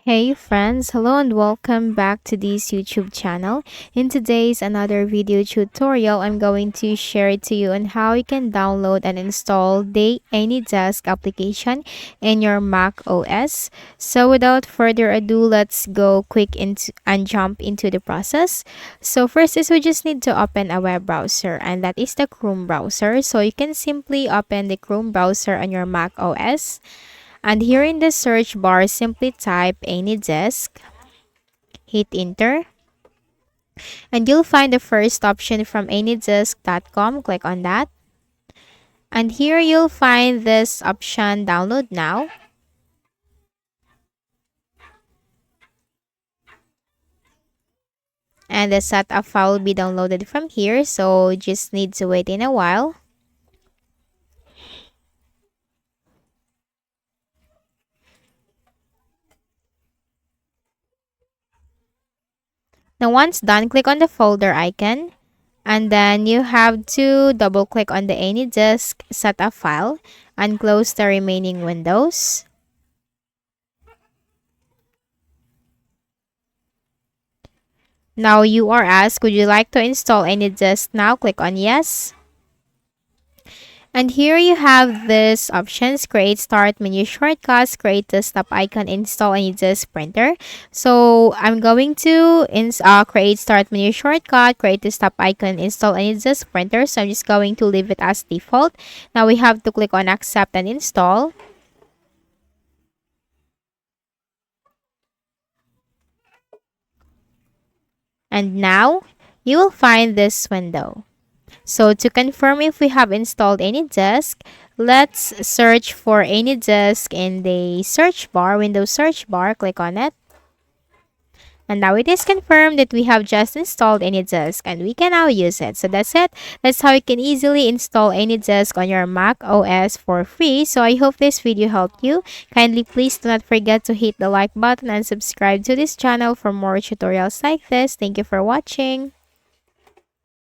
Hey friends, hello and welcome back to this YouTube channel. In today's another video tutorial, I'm going to share to you on how you can download and install the AnyDesk application in your Mac OS. So without further ado, let's go quick into and jump into the process. So first is we just need to open a web browser, and that is the Chrome browser. So you can simply open the Chrome browser on your Mac OS. And here in the search bar, simply type AnyDesk, hit enter, and you'll find the first option from anydesk.com. Click on that. And here you'll find this option, download now. And the setup file will be downloaded from here, so just need to wait in a while. Now once done, click on the folder icon. And then you have to double click on the AnyDesk setup file and close the remaining windows. Now you are asked, would you like to install AnyDesk now? Click on yes. And here you have this options: create start menu shortcuts, create desktop icon, install AnyDesk printer. So I'm going to create start menu shortcut, create desktop icon, install AnyDesk printer. So I'm just going to leave it as default. Now we have to click on accept and install. And now you will find this window. So to confirm if we have installed AnyDesk, let's search for AnyDesk in the search bar, Windows search bar. Click on it. And now it is confirmed that we have just installed AnyDesk and we can now use it. So that's it. That's how you can easily install AnyDesk on your Mac OS for free. So I hope this video helped you. Kindly please do not forget to hit the like button and subscribe to this channel for more tutorials like this. Thank you for watching.